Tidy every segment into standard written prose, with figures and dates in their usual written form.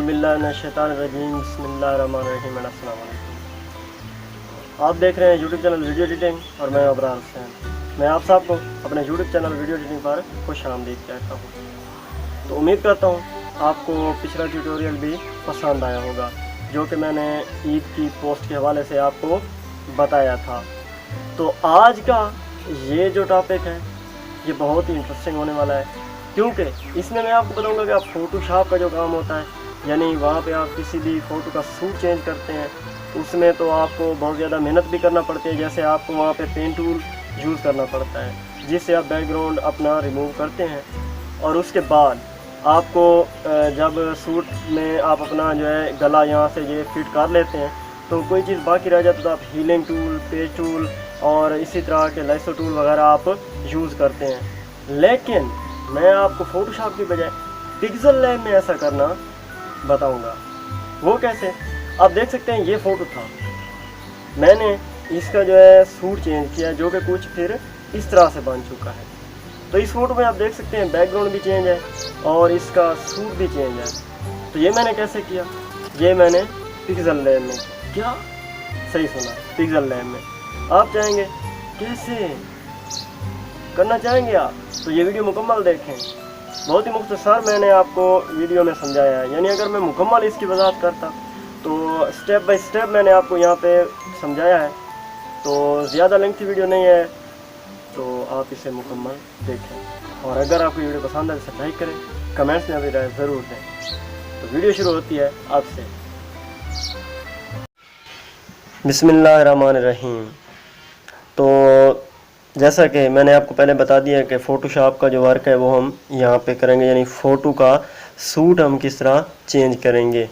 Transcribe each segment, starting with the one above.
औज़ुबिल्लाहिमिनश्शैतानिर्रजीम बिस्मिल्लाहिर्रहमानिर्रहीम। अस्सलाम वालेकुम। आप देख रहे हैं यूट्यूब चैनल वीडियो एडिटिंग और मैं अबरार हुसैन। मैं आप सबको अपने यूट्यूब चैनल वीडियो एडिटिंग पर खुश आमदीद कहता हूँ। तो उम्मीद करता हूँ आपको पिछला ट्यूटोरियल भी पसंद आया होगा जो कि मैंने ईद की पोस्ट के हवाले से आपको बताया था। तो आज का ये जो टॉपिक है ये बहुत ही इंटरेस्टिंग होने वाला है, क्योंकि इसमें मैं आपको बताऊंगा कि आप फ़ोटोशॉप का जो काम होता है, यानी वहाँ पे आप किसी भी फ़ोटो का सूट चेंज करते हैं, उसमें तो आपको बहुत ज़्यादा मेहनत भी करना पड़ती है। जैसे आपको वहाँ पे पेन टूल यूज़ करना पड़ता है जिससे आप बैकग्राउंड अपना रिमूव करते हैं, और उसके बाद आपको जब सूट में आप अपना जो है गला यहाँ से ये फिट कर लेते हैं तो कोई चीज़ बाकी रह जाती है तो आप हीलिंग टूल, पेज टूल और इसी तरह के लाइसो टूल वगैरह आप यूज़ करते हैं। लेकिन मैं आपको फ़ोटोशॉप की बजाय पिक्सेल लैब में ऐसा करना बताऊंगा। वो कैसे? आप देख सकते हैं ये फ़ोटो था, मैंने इसका जो है सूट चेंज किया जो कि कुछ फिर इस तरह से बन चुका है। तो इस फ़ोटो में आप देख सकते हैं बैकग्राउंड भी चेंज है और इसका सूट भी चेंज है। तो ये मैंने कैसे किया? ये मैंने पिक्सेल लैब में। क्या सही सुना, पिक्सेल लैब में। आप चाहेंगे कैसे करना चाहेंगे आप तो ये वीडियो मुकम्मल देखें। बहुत ही मुख्तसर मैंने आपको वीडियो में समझाया है, यानी अगर मैं मुकम्मल इसकी वजाहत करता तो स्टेप बाय स्टेप मैंने आपको यहाँ पे समझाया है। तो ज़्यादा लेंथी वीडियो नहीं है, तो आप इसे मुकम्मल देखें। और अगर आपको वीडियो पसंद है तो लाइक करें, कमेंट्स में भी राय ज़रूर दें। तो वीडियो शुरू होती है आपसे। बिस्मिल्लाहिर्रहमानिर्रहीम। तो जैसा कि मैंने आपको पहले बता दिया कि फ़ोटोशॉप का जो वर्क है वो हम यहाँ पे करेंगे, यानी फ़ोटो का सूट हम किस तरह चेंज करेंगे।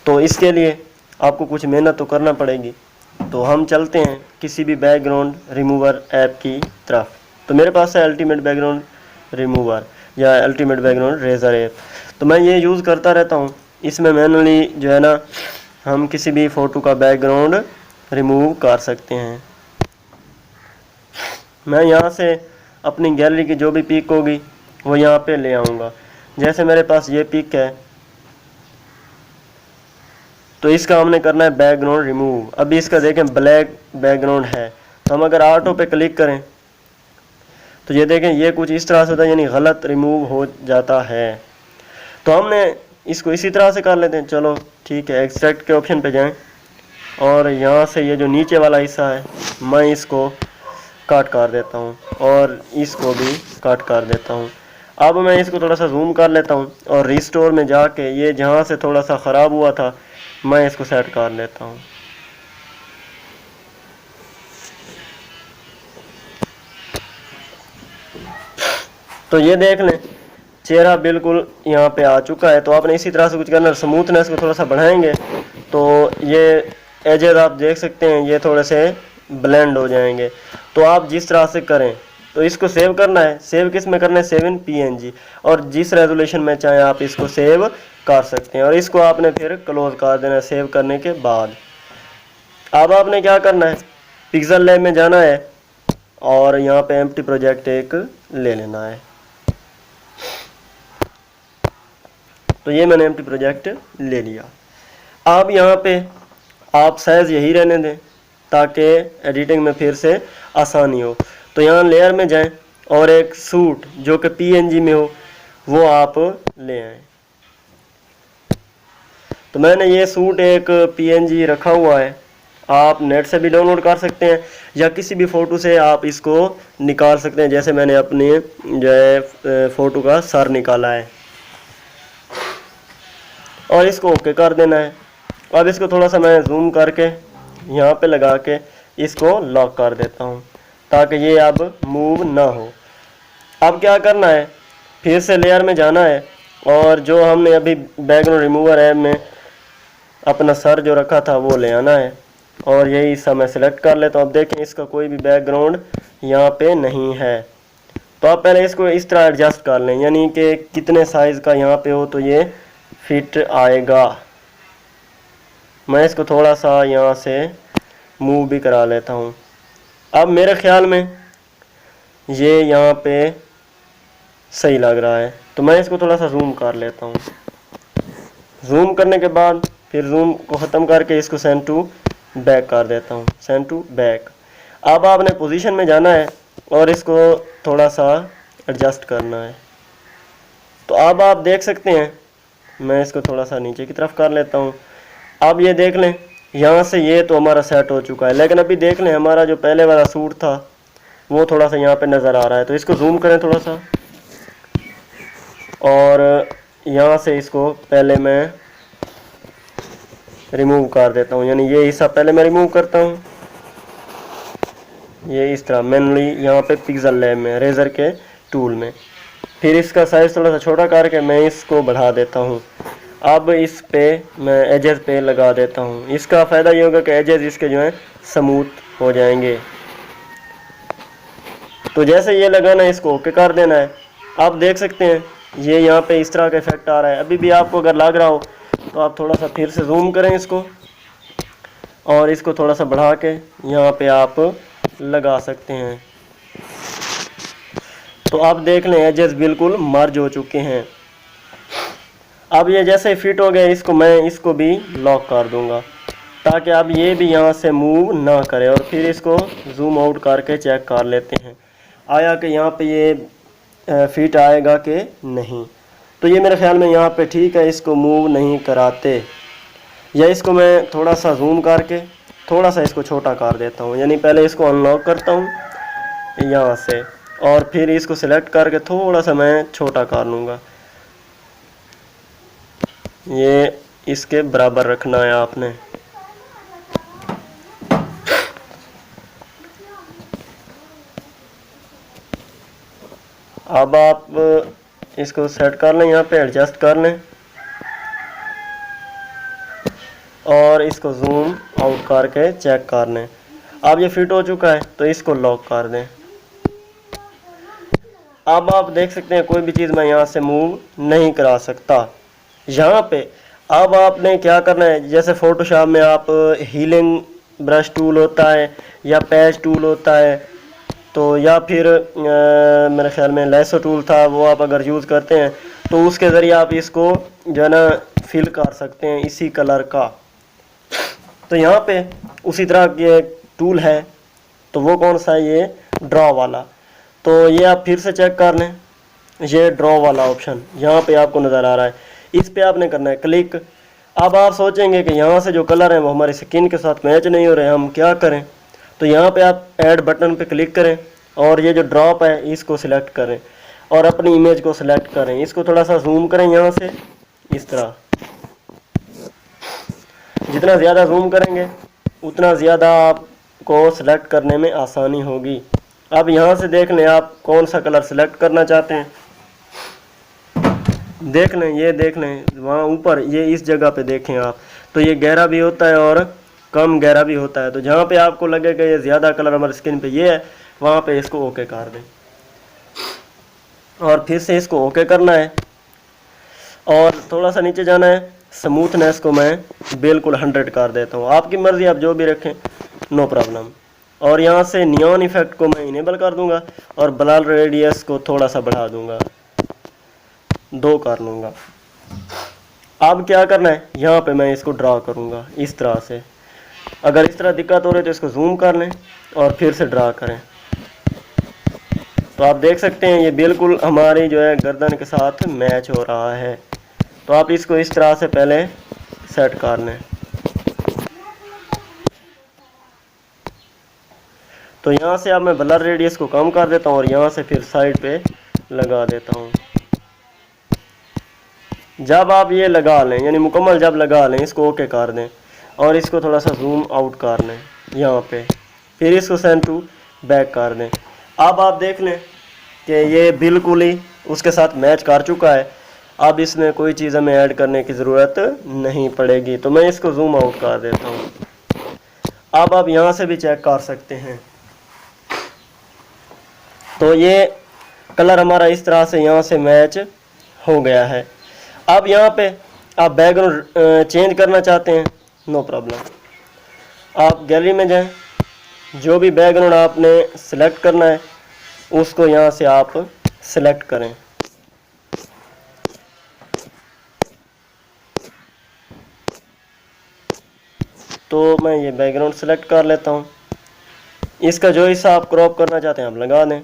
तो इसके लिए आपको कुछ मेहनत तो करना पड़ेगी। तो हम चलते हैं किसी भी बैकग्राउंड रिमूवर ऐप की तरफ। तो मेरे पास है अल्टीमेट बैकग्राउंड रिमूवर या अल्टीमेट बैकग्राउंड रेज़र ऐप। तो मैं ये यूज़ करता रहता हूँ। इसमें मैनुअली जो है ना हम किसी भी फ़ोटो का बैकग्राउंड रिमूव कर सकते हैं। मैं यहाँ से अपनी गैलरी की जो भी पिक होगी वो यहाँ पे ले आऊँगा। जैसे मेरे पास ये पिक है तो इसका हमने करना है बैकग्राउंड रिमूव। अभी इसका देखें ब्लैक बैकग्राउंड है, तो हम अगर ऑटो पे क्लिक करें तो ये देखें ये कुछ इस तरह से होता है, यानी गलत रिमूव हो जाता है। तो हमने इसको इसी तरह से कर लेते हैं। चलो ठीक है, एक्सट्रैक्ट के ऑप्शन पे जाएं और यहाँ से ये जो नीचे वाला हिस्सा है मैं इसको कट कर देता हूँ और इसको भी कट कर देता हूँ। अब मैं इसको थोड़ा सा जूम कर लेता हूँ और रिस्टोर में जाके ये जहाँ से थोड़ा सा ख़राब हुआ था मैं इसको सेट कर लेता हूँ। तो ये देख लें चेहरा बिल्कुल यहाँ पे आ चुका है। तो आपने इसी तरह से कुछ करना, स्मूथनेस को थोड़ा सा बढ़ाएंगे तो ये एजेस आप देख सकते हैं ये थोड़े से ब्लेंड हो जाएंगे। तो आप जिस तरह से करें, तो इसको सेव करना है। सेव किस में करना है? 7 PNG, और जिस रेजोल्यूशन में चाहें आप इसको सेव कर सकते हैं। और इसको आपने फिर क्लोज कर देना है सेव करने के बाद। अब आपने क्या करना है, पिक्सेल लैब में जाना है और यहाँ पे एम्प्टी प्रोजेक्ट एक ले लेना है। तो ये मैंने एम्प्टी प्रोजेक्ट ले लिया। अब यहाँ पे आप साइज़ यही रहने दें ताकि एडिटिंग में फिर से आसानी हो। तो यहाँ लेयर में जाएं और एक सूट जो कि PNG में हो वो आप ले आएँ। तो मैंने ये सूट एक PNG रखा हुआ है, आप नेट से भी डाउनलोड कर सकते हैं या किसी भी फ़ोटो से आप इसको निकाल सकते हैं। जैसे मैंने अपने जो है फ़ोटो का सर निकाला है और इसको ओके कर देना है। अब इसको थोड़ा सा मैं जूम करके यहाँ पे लगा के इसको लॉक कर देता हूँ ताकि ये अब मूव ना हो। अब क्या करना है, फिर से लेयर में जाना है और जो हमने अभी बैकग्राउंड रिमूवर ऐप में अपना सर जो रखा था वो ले आना है और यही हिस्सा मैं सिलेक्ट कर लेता हूँ। अब देखें इसका कोई भी बैकग्राउंड यहाँ पे नहीं है। तो आप पहले इसको इस तरह एडजस्ट कर लें, यानी कि कितने साइज़ का यहाँ पे हो तो ये फिट आएगा। मैं इसको थोड़ा सा यहाँ से मूव भी करा लेता हूँ। अब मेरे ख्याल में ये यहाँ पे सही लग रहा है, तो मैं इसको थोड़ा सा जूम कर लेता हूँ। जूम करने के बाद फिर जूम को ख़त्म करके इसको सेंड टू बैक कर देता हूँ, सेंड टू बैक। अब आपने पोजीशन में जाना है और इसको थोड़ा सा एडजस्ट करना है। तो अब आप देख सकते हैं, मैं इसको थोड़ा सा नीचे की तरफ कर लेता हूँ। अब ये देख लें, यहाँ से ये तो हमारा सेट हो चुका है, लेकिन अभी देख लें हमारा जो पहले वाला सूट था वो थोड़ा सा यहाँ पे नज़र आ रहा है। तो इसको जूम करें थोड़ा सा, और यहाँ से इसको पहले मैं रिमूव कर देता हूँ, यानी ये हिस्सा पहले मैं रिमूव करता हूँ, ये इस तरह मैनुअली यहाँ पे पिक्सल लैब में रेज़र के टूल में। फिर इसका साइज़ थोड़ा सा छोटा करके मैं इसको बढ़ा देता हूँ। अब इस पे मैं एजेस पे लगा देता हूँ। इसका फ़ायदा ये होगा कि एजेस इसके जो हैं स्मूथ हो जाएंगे। तो जैसे ये लगाना है इसको ओके कर देना है। आप देख सकते हैं ये यहाँ पे इस तरह का इफेक्ट आ रहा है। अभी भी आपको अगर लग रहा हो तो आप थोड़ा सा फिर से जूम करें इसको, और इसको थोड़ा सा बढ़ा के यहाँ पे आप लगा सकते हैं। तो आप देख लें एजेस बिल्कुल मर्ज हो चुके हैं। अब ये जैसे फिट हो गया, इसको मैं इसको भी लॉक कर दूंगा ताकि अब ये भी यहाँ से मूव ना करे। और फिर इसको जूम आउट करके चेक कर लेते हैं आया कि यहाँ पे ये फिट आएगा कि नहीं। तो ये मेरे ख्याल में यहाँ पे ठीक है, इसको मूव नहीं कराते। या इसको मैं थोड़ा सा जूम करके थोड़ा सा इसको छोटा कर देता हूँ, यानी पहले इसको अनलॉक करता हूँ यहाँ से और फिर इसको सिलेक्ट करके थोड़ा सा मैं छोटा कर लूँगा। ये इसके बराबर रखना है आपने। अब आप इसको सेट कर लें, यहाँ पे एडजस्ट कर लें और इसको जूम आउट करके चेक कर लें। अब ये फिट हो चुका है तो इसको लॉक कर दें। अब आप देख सकते हैं कोई भी चीज़ मैं यहाँ से मूव नहीं करा सकता। यहाँ पे अब आपने क्या करना है, जैसे फोटोशॉप में आप हीलिंग ब्रश टूल होता है या पैच टूल होता है, तो या फिर मेरे ख्याल में लेसो टूल था, वो आप अगर यूज़ करते हैं तो उसके ज़रिए आप इसको जो है ना फिल कर सकते हैं इसी कलर का। तो यहाँ पे उसी तरह के टूल है, तो वो कौन सा है, ये ड्रॉ वाला। तो ये आप फिर से चेक कर लें, ये ड्रॉ वाला ऑप्शन यहाँ पे आपको नज़र आ रहा है, इस पे आपने करना है क्लिक। अब आप सोचेंगे कि यहाँ से जो कलर हैं वो हमारी स्किन के साथ मैच नहीं हो रहे, हम क्या करें। तो यहाँ पे आप ऐड बटन पे क्लिक करें और ये जो ड्रॉप है इसको सिलेक्ट करें और अपनी इमेज को सिलेक्ट करें। इसको थोड़ा सा जूम करें यहाँ से, इस तरह जितना ज़्यादा जूम करेंगे उतना ज़्यादा आपको सिलेक्ट करने में आसानी होगी। अब यहाँ से देख लें आप कौन सा कलर सिलेक्ट करना चाहते हैं, देख लें, ये देख लें वहाँ ऊपर ये इस जगह पे देखें आप, तो ये गहरा भी होता है और कम गहरा भी होता है। तो जहाँ पे आपको लगेगा ये ज़्यादा कलर हमारी स्किन पे ये है, वहाँ पे इसको ओके कर दें और फिर से इसको ओके करना है और थोड़ा सा नीचे जाना है। स्मूथनेस को मैं बिल्कुल 100 कर देता हूँ, आपकी मर्ज़ी आप जो भी रखें, नो प्रॉब्लम। और यहाँ से नियॉन इफेक्ट को मैं इनेबल कर दूंगा और ब्लर रेडियस को थोड़ा सा बढ़ा दूंगा, 2 कर लूँगा। अब क्या करना है, यहाँ पे मैं इसको ड्रा करूँगा इस तरह से। अगर इस तरह दिक्कत हो रही है तो इसको जूम कर लें और फिर से ड्रा करें। तो आप देख सकते हैं ये बिल्कुल हमारी जो है गर्दन के साथ मैच हो रहा है। तो आप इसको इस तरह से पहले सेट कर लें। तो यहाँ से अब मैं ब्लर रेडियस को कम कर देता हूँ और यहाँ से फिर साइड पे लगा देता हूँ। जब आप ये लगा लें, यानी मुकम्मल जब लगा लें, इसको ओके कर दें और इसको थोड़ा सा जूम आउट कर लें यहाँ पे, फिर इसको सेंड टू बैक कर दें। अब आप देख लें कि ये बिल्कुल ही उसके साथ मैच कर चुका है। अब इसमें कोई चीज़ हमें ऐड करने की ज़रूरत नहीं पड़ेगी। तो मैं इसको जूम आउट कर देता हूँ। अब आप यहाँ से भी चेक कर सकते हैं। तो ये कलर हमारा इस तरह से यहाँ से मैच हो गया है। अब यहाँ पे आप बैकग्राउंड चेंज करना चाहते हैं, नो प्रॉब्लम। आप गैलरी में जाएं, जो भी बैकग्राउंड आपने सेलेक्ट करना है उसको यहाँ से आप सेलेक्ट करें। तो मैं ये बैकग्राउंड सेलेक्ट कर लेता हूँ। इसका जो हिस्सा आप क्रॉप करना चाहते हैं आप लगा दें।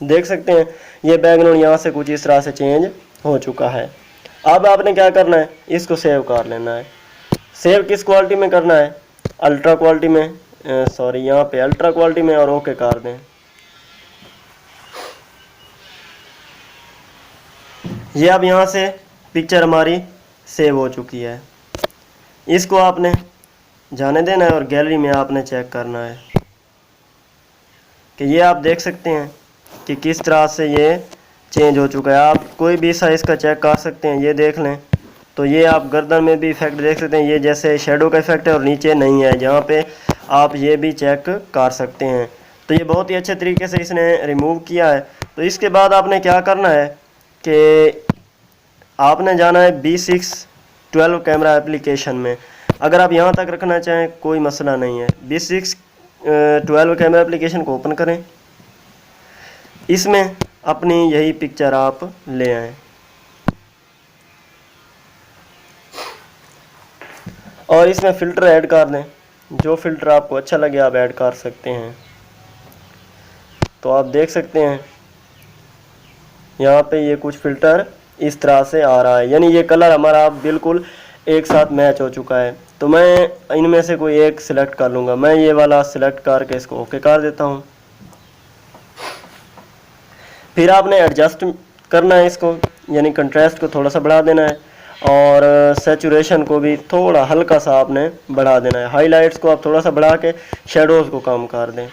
देख सकते हैं ये बैकग्राउंड यहाँ से कुछ इस तरह से चेंज हो चुका है। अब आपने क्या करना है, इसको सेव कर लेना है। सेव किस क्वालिटी में करना है, अल्ट्रा क्वालिटी में, सॉरी यहाँ पे अल्ट्रा क्वालिटी में, और ओके कर दें। ये अब यहाँ से पिक्चर हमारी सेव हो चुकी है। इसको आपने जाने देना है और गैलरी में आपने चेक करना है कि ये आप देख सकते हैं कि किस तरह से ये चेंज हो चुका है। आप कोई भी साइज़ का चेक कर सकते हैं। ये देख लें तो ये आप गर्दन में भी इफेक्ट देख सकते हैं, ये जैसे शेडो का इफेक्ट है और नीचे नहीं है, जहाँ पे आप ये भी चेक कर सकते हैं। तो ये बहुत ही अच्छे तरीके से इसने रिमूव किया है। तो इसके बाद आपने क्या करना है कि आपने जाना है B612 कैमरा एप्लीकेशन में। अगर आप यहाँ तक रखना चाहें कोई मसला नहीं है। B612 कैमरा एप्लीकेशन को ओपन करें, इसमें अपनी यही पिक्चर आप ले आएँ और इसमें फ़िल्टर ऐड कर दें। जो फ़िल्टर आपको अच्छा लगे आप ऐड कर सकते हैं। तो आप देख सकते हैं यहाँ पे ये कुछ फ़िल्टर इस तरह से आ रहा है, यानी ये कलर हमारा अब बिल्कुल एक साथ मैच हो चुका है। तो मैं इनमें से कोई एक सिलेक्ट कर लूँगा। मैं ये वाला सिलेक्ट करके इसको ओके कर देता हूँ। फिर आपने एडजस्ट करना है इसको, यानी कंट्रास्ट को थोड़ा सा बढ़ा देना है और सैचुरेशन को भी थोड़ा हल्का सा आपने बढ़ा देना है। हाइलाइट्स को आप थोड़ा सा बढ़ा के शेडोज़ को कम कर दें।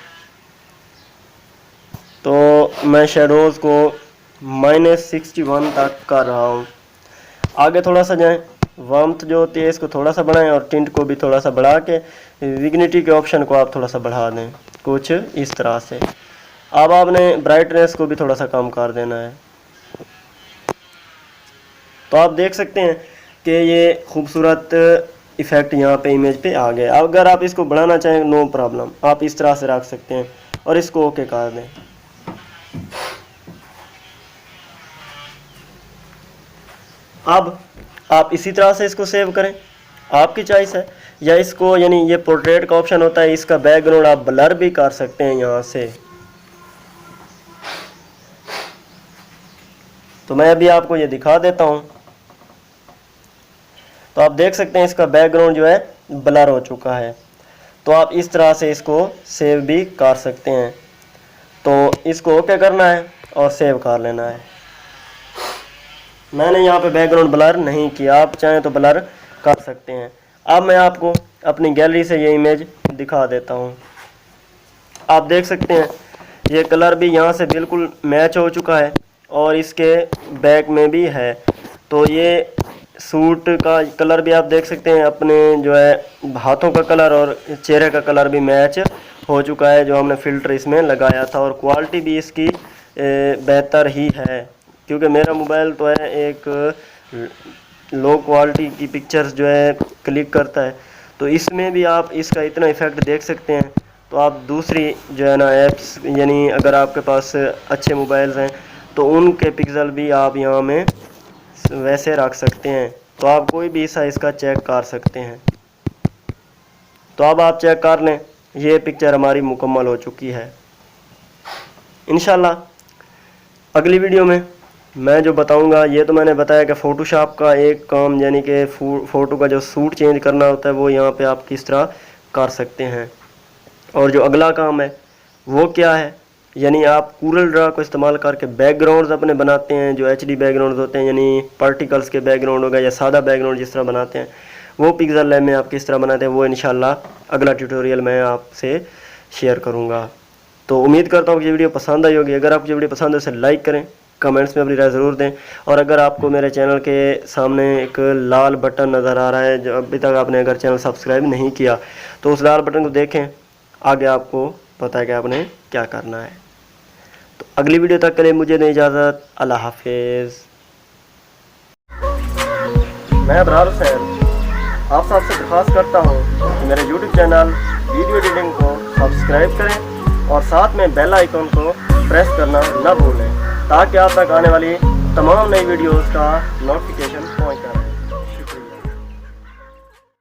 तो मैं शेडोज़ को -61 तक कर रहा हूँ। आगे थोड़ा सा जाएं, वार्मथ जो होती है इसको थोड़ा सा बढ़ाएं और टिंट को भी थोड़ा सा बढ़ा के विग्निटी के ऑप्शन को आप थोड़ा सा बढ़ा दें, कुछ इस तरह से। अब आपने ब्राइटनेस को भी थोड़ा सा कम कर देना है। तो आप देख सकते हैं कि ये खूबसूरत इफ़ेक्ट यहाँ पे इमेज पे आ गया। अगर आप इसको बढ़ाना चाहें नो प्रॉब्लम, आप इस तरह से रख सकते हैं और इसको ओके कर दें। अब आप इसी तरह से इसको सेव करें, आपकी चॉइस है। या इसको, यानी ये पोर्ट्रेट का ऑप्शन होता है, इसका बैकग्राउंड आप ब्लर भी कर सकते हैं यहाँ से। तो मैं अभी आपको ये दिखा देता हूँ। तो आप देख सकते हैं इसका बैकग्राउंड जो है ब्लर हो चुका है। तो आप इस तरह से इसको सेव भी कर सकते हैं। तो इसको ओके करना है और सेव कर लेना है। मैंने यहाँ पे बैकग्राउंड ब्लर नहीं किया, आप चाहें तो ब्लर कर सकते हैं। अब मैं आपको अपनी गैलरी से ये इमेज दिखा देता हूँ। आप देख सकते हैं ये कलर भी यहाँ से बिल्कुल मैच हो चुका है और इसके बैक में भी है। तो ये सूट का कलर भी आप देख सकते हैं, अपने जो है हाथों का कलर और चेहरे का कलर भी मैच हो चुका है जो हमने फ़िल्टर इसमें लगाया था। और क्वालिटी भी इसकी बेहतर ही है, क्योंकि मेरा मोबाइल तो है एक लो क्वालिटी की पिक्चर्स जो है क्लिक करता है। तो इसमें भी आप इसका इतना इफ़ेक्ट देख सकते हैं। तो आप दूसरी जो है ना ऐप्स, यानी अगर आपके पास अच्छे मोबाइल्स हैं तो उनके पिक्सल भी आप यहाँ में वैसे रख सकते हैं। तो आप कोई भी साइज़ का चेक कर सकते हैं। तो अब आप चेक कर लें, ये पिक्चर हमारी मुकम्मल हो चुकी है। इंशाल्लाह अगली वीडियो में मैं जो बताऊंगा, ये तो मैंने बताया कि फ़ोटोशॉप का एक काम, यानी कि फ़ोटो का जो सूट चेंज करना होता है वो यहाँ पे आप किस तरह कर सकते हैं। और जो अगला काम है वो क्या है, यानी आप कूरल ड्रा को इस्तेमाल करके बैकग्राउंड्स अपने बनाते हैं, जो HD बैकग्राउंड्स होते हैं, यानी पार्टिकल्स के बैकग्राउंड हो गए या सादा बैकग्राउंड जिस तरह बनाते हैं, वो पिक्सल लैब में आप किस तरह बनाते हैं वो इंशाल्लाह अगला ट्यूटोरियल मैं आपसे शेयर करूँगा। तो उम्मीद करता हूँ कि ये वीडियो पसंद आई होगी। अगर आपको ये वीडियो पसंद है उसे लाइक करें, कमेंट्स में अपनी राय ज़रूर दें। और अगर आपको मेरे चैनल के सामने एक लाल बटन नज़र आ रहा है, जो अभी तक आपने अगर चैनल सब्सक्राइब नहीं किया तो उस लाल बटन को देखें, आगे आपको पता है कि आपने क्या करना है। तो अगली वीडियो तक के लिए मुझे दें इजाज़त। अल्लाह हाफिज़। मैं अबरार हुसैन आप सबसे दरख्वास्त करता हूँ कि मेरे YouTube चैनल वीडियो एडिटिंग को सब्सक्राइब करें और साथ में बेल आइकन को प्रेस करना न भूलें, ताकि आप तक आने वाली तमाम नई वीडियोस का नोटिफिकेशन पहुँचे।